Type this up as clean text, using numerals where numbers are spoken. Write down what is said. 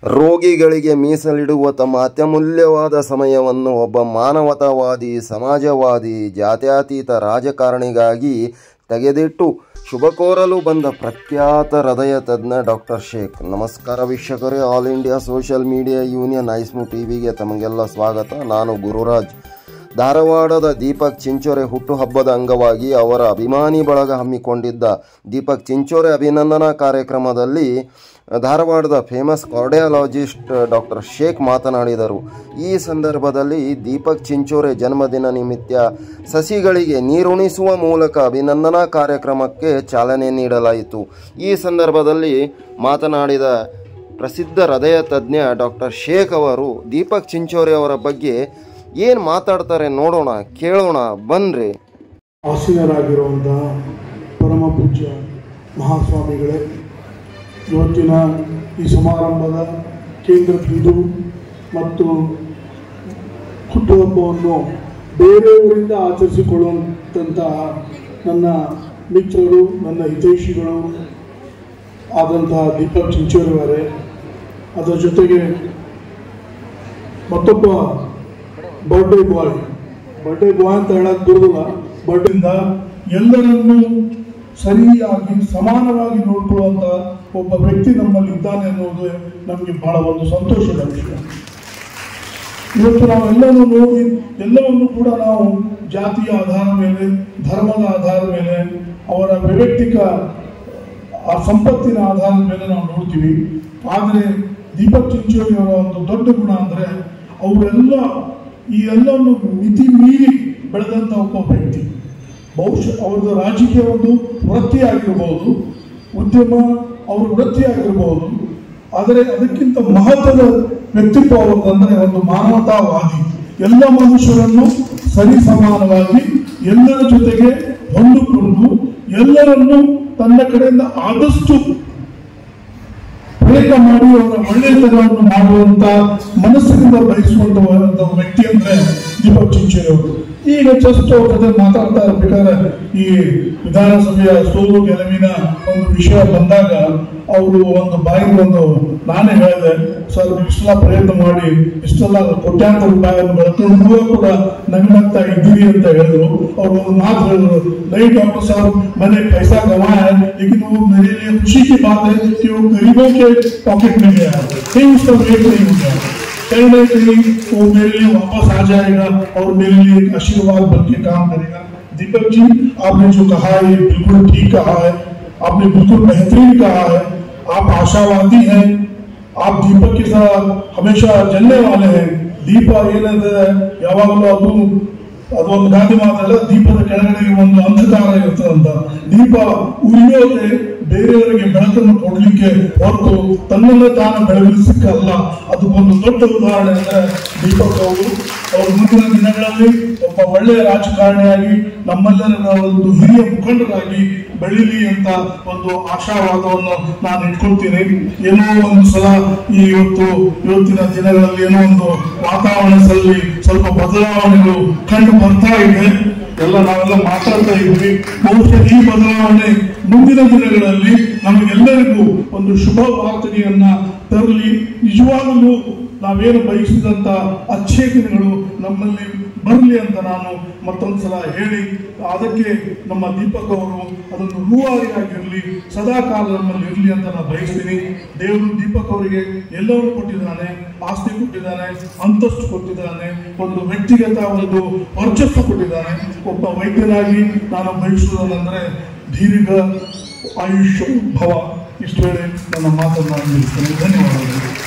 ರೋಗಿಗಳಿಗೆ ಮೀಸಲಿಡುವ ತಮ್ಮ ಅತ್ಯಮೂಲ್ಯವಾದ ಸಮಯವನ್ನು ಒಬ್ಬ ಮಾನವತಾವಾದಿ, ಸಮಾಜವಾದಿ, ಜಾತ್ಯತೀತ ರಾಜಕಾರಣಿಗಾಗಿ ತೆಗೆದಿಟ್ಟು ಶುಭ ಕೋರಲು ಬಂದ ಪ್ರಖ್ಯಾತ ಹೃದಯ ತಜ್ಞ ಡಾಕ್ಟರ್ ಶೇಖ್. ನಮಸ್ಕಾರ ವೀಕ್ಷಕರೇ, all India social media union ಐಸ್ಮು ಟಿವಿಗೆ ತಮಗೆಲ್ಲ ಸ್ವಾಗತ. ನಾನು ಗುರುರಾಜ್. ಧಾರವಾಡದ ದೀಪಕ್ ಚಿಂಚೋರೆ ಹುಟ್ಟುಹಬ್ಬದ ಅಂಗವಾಗಿ ಅವರ ಅಭಿಮಾನಿ ಬಳಗ ಹಮ್ಮಿಕೊಂಡಿದ್ದ ದೀಪಕ್ ಚಿಂಚೋರೆ ಅಭಿನಂದನಾ ಕಾರ್ಯಕ್ರಮದಲ್ಲಿ ಧಾರವಾಡದ ಫೇಮಸ್ ಕಾರ್ಡಿಯಾಲಜಿಸ್ಟ್ ಡಾಕ್ಟರ್ ಶೇಖ್ ಮಾತನಾಡಿದರು. ಈ ಸಂದರ್ಭದಲ್ಲಿ ದೀಪಕ್ ಚಿಂಚೋರೆ ಜನ್ಮದಿನ ನಿಮಿತ್ತ ಸಸಿಗಳಿಗೆ ನೀರುಣಿಸುವ ಮೂಲಕ ಅಭಿನಂದನಾ ಕಾರ್ಯಕ್ರಮಕ್ಕೆ ಚಾಲನೆ ನೀಡಲಾಯಿತು. ಈ ಸಂದರ್ಭದಲ್ಲಿ ಮಾತನಾಡಿದ ಪ್ರಸಿದ್ಧ ಹೃದಯ ತಜ್ಞ ಡಾಕ್ಟರ್ ಶೇಖ್ ಅವರು ದೀಪಕ್ ಚಿಂಚೋರೆ ಅವರ ಬಗ್ಗೆ ಏನು ಮಾತಾಡ್ತಾರೆ ನೋಡೋಣ, ಕೇಳೋಣ ಬನ್ರಿ. ಆಸೀನರಾಗಿರುವಂತಹ ಪರಮ ಪೂಜ್ಯ ಮಹಾಸ್ವಾಮಿಗಳೇ, ಇವತ್ತಿನ ಈ ಸಮಾರಂಭದ ಕೇಂದ್ರ ಬಿಂದು ಮತ್ತು ಹುಟ್ಟುಹಬ್ಬವನ್ನು ಬೇರೆಯವರಿಂದ ಆಚರಿಸಿಕೊಳ್ಳುವಂತಹ ನನ್ನ ಮಿತ್ರರು, ನನ್ನ ಹಿತೈಷಿಗಳು ಆದಂತಹ ದೀಪಕ್ ಚಿಂಚೋರೆಯವರೇ, ಅದರ ಜೊತೆಗೆ ಮತ್ತೊಬ್ಬ ಬರ್ಡೇ ಬಾಯ್ ಅಂತ ಹೇಳೋದು ಬರೋದಿಲ್ಲ, ಬರ್ಡೇಯಿಂದ ಎಲ್ಲರನ್ನೂ ಸರಿಯಾಗಿ ಸಮಾನವಾಗಿ ನೋಡ್ಕೊಳ್ಳುವಂಥ ಒಬ್ಬ ವ್ಯಕ್ತಿ ನಮ್ಮಲ್ಲಿ ಇದ್ದಾನೆ ಅನ್ನೋದು ನಮಗೆ ಬಹಳ ಒಂದು ಸಂತೋಷದ ವಿಷಯ. ಇವತ್ತು ನಾವೆಲ್ಲನೂ ನೋಡಿ ಎಲ್ಲವನ್ನು ಕೂಡ ನಾವು ಜಾತಿಯ ಆಧಾರದ ಮೇಲೆ, ಧರ್ಮದ ಆಧಾರದ ಮೇಲೆ, ಅವರ ವೈಯಕ್ತಿಕ ಸಂಪತ್ತಿನ ಆಧಾರದ ಮೇಲೆ ನಾವು ನೋಡ್ತೀವಿ. ಆದರೆ ದೀಪಕ್ ಚಿಂಚೋರೆ ಅವರ ಒಂದು ದೊಡ್ಡ ಗುಣ ಅಂದರೆ ಅವರೆಲ್ಲ ಈ ಎಲ್ಲವನ್ನು ಮಿತಿ ಮೀರಿ ಬೆಳೆದಂಥ ಒಬ್ಬ ವ್ಯಕ್ತಿ. ಬಹುಶಃ ಅವ್ರದ್ದು ರಾಜಕೀಯ ಒಂದು ವೃತ್ತಿ ಆಗಿರ್ಬೋದು, ಉದ್ಯಮ ಅವ್ರ ವೃತ್ತಿ ಆಗಿರ್ಬೋದು, ಆದರೆ ಅದಕ್ಕಿಂತ ಮಹತ್ವದ ವ್ಯಕ್ತಿತ್ವ ಅವರದಂದರೆ ಒಂದು ಮಾನವತಾವಾದಿ. ಎಲ್ಲ ಮನುಷ್ಯರನ್ನು ಸರಿ ಸಮಾನವಾಗಿ ಎಲ್ಲರ ಜೊತೆಗೆ ಹೊಂದಿಕೊಂಡು ಎಲ್ಲರನ್ನು ತನ್ನ ಕಡೆಯಿಂದ ಆದಷ್ಟು ಪ್ರಯತ್ನ ಮಾಡಿ ಅವರ ಒಳ್ಳೆಯತನವನ್ನು ಮಾಡುವಂತ ಮನಸ್ಸಿನಿಂದ ಬಯಸುವಂತಹ ವ್ಯಕ್ತಿ ಅಂದ್ರೆ ದೀಪಕ್ ಚಿಂಚೋರೆ ಅವರು. ಈಗ ಜಸ್ಟ್ ಅವ್ರ ಜೊತೆ ಮಾತಾಡ್ತಾ ಇರ್ಬೇಕಾದ್ರೆ ಈ ವಿಧಾನಸಭೆಯ ಸೋಲು ಗೆಲುವಿನ ಒಂದು ವಿಷಯ ಬಂದಾಗ ಅವರು ಒಂದು ಬಾಯಿಗೆ ಒಂದು ನಾನೇ ಹೇಳಿದೆ, ಸರ್ ಇಷ್ಟೆಲ್ಲ ಪ್ರಯತ್ನ ಮಾಡಿ ಇಷ್ಟೆಲ್ಲ ಕೋಟ್ಯಾಂತರ ರೂಪಾಯಿಯನ್ನು ಬೆಳೆದು ಕೂಡ ನಗ್ನಗ್ತಾ ಇದ್ದೀರಿ ಅಂತ ಹೇಳಿದ್ರು. ಅವ್ರು ಒಂದು ಮಾತು ಹೇಳಿದ್ರು, नहीं डॉक्टर साहब मैंने पैसा कमाया है लेकिन वो मेरे लिए खुशी की बात है कि वो गरीबों के पॉकेट में गया है, कहीं उसका वेट नहीं हो गया, कहीं ना कहीं वो मेरे लिए वापस आ जाएगा और मेरे लिए एक आशीर्वाद बन के काम करेगा. दीपक जी, आपने जो कहा है बिल्कुल ठीक कहा है, आपने बिल्कुल बेहतरीन कहा है. आप आशावादी हैं, आप दीपक के साथ हमेशा जलने वाले हैं. दीप ಏನಂದ್ರೆ ಯಾವಾಗಲೂ ಅದೊಂದು ಗಾದೆ ಮಾತಲ್ಲ, ದೀಪದ ಕೆಳಗಡೆ ಒಂದು ಅಂಧಕಾರ ಇರ್ತದಂತ. ದೀಪ ಉರಿಯೋದೆ ಬೇರೆಯವರಿಗೆ ಬೆಳಕನ್ನು ಕೊಡ್ಲಿಕ್ಕೆ ಹೊರತು ತನ್ನನ್ನು ತಾನು ಬೆಳಗಿಸಲಿಕ್ಕಲ್ಲ. ಅದು ಒಂದು ದೊಡ್ಡ ಉದಾಹರಣೆ ಅಂದ್ರೆ ದೀಪಕ್ ಅವರು. ಅವರು ಮುಂದಿನ ದಿನಗಳಲ್ಲಿ ಒಬ್ಬ ಒಳ್ಳೆಯ ರಾಜಕಾರಣಿಯಾಗಿ ನಮ್ಮೆಲ್ಲರ ಒಂದು ಹಿರಿಯ ಮುಖಂಡರಾಗಿ ಬೆಳೀಲಿ ಅಂತ ಒಂದು ಆಶಾವಾದವನ್ನು ನಾನು ಇಟ್ಕೊಳ್ತೀನಿ. ಏನೋ ಒಂದು ಸಲ ಇವತ್ತಿನ ದಿನಗಳಲ್ಲಿ ಏನೋ ಒಂದು ವಾತಾವರಣದಲ್ಲಿ ಸ್ವಲ್ಪ ಬದಲಾವಣೆಗಳು ಕಂಡು ಬರ್ತಾ ಇದೆ. ನಾವೆಲ್ಲ ಮಾತಾಡ್ತಾ ಇದ್ವಿ. ಬಹುಶಃ ಈ ಬದಲಾವಣೆ ಮುಂದಿನ ದಿನಗಳಲ್ಲಿ ನಮಗೆಲ್ಲರಿಗೂ ಒಂದು ಶುಭ ವಾರ್ತೆಯನ್ನ ತರಲಿ. ನಿಜವಾಗಲೂ ನಾವೇನು ಬಯಸಿದಂತ ಅಚ್ಚೇ ದಿನಗಳು ನಮ್ಮಲ್ಲಿ ಬರಲಿ ಅಂತ ನಾನು ಮತ್ತೊಂದ್ಸಲ ಹೇಳಿ, ಅದಕ್ಕೆ ನಮ್ಮ ದೀಪಕ್ ಅವರು ಅದೊಂದು ರೂವಾರಿಯಾಗಿರಲಿ, ಸದಾ ಕಾಲ ನಮ್ಮಲ್ಲಿ ಇರಲಿ ಅಂತ ನಾನು ಬಯಸ್ತೀನಿ. ದೇವರು ದೀಪಕ್ ಅವರಿಗೆ ಎಲ್ಲವೂ ಕೊಟ್ಟಿದ್ದಾನೆ, ಆಸ್ತಿ ಕೊಟ್ಟಿದ್ದಾನೆ, ಅಂತಸ್ತು ಕೊಟ್ಟಿದ್ದಾನೆ, ಒಂದು ವ್ಯಕ್ತಿಗತ ಒಂದು ವರ್ಚಸ್ಸು ಕೊಟ್ಟಿದ್ದಾನೆ. ಒಬ್ಬ ವೈದ್ಯನಾಗಿ ನಾನು ಬಯಸುವುದಂದ್ರೆ ದೀರ್ಘ ಆಯುಷ್ಯ ಭವ. ಇಷ್ಟು ಹೇಳಿ ನನ್ನ ಮಾತನ್ನು ನಿಲ್ಲಿಸ್ತೇನೆ. ಧನ್ಯವಾದಗಳು.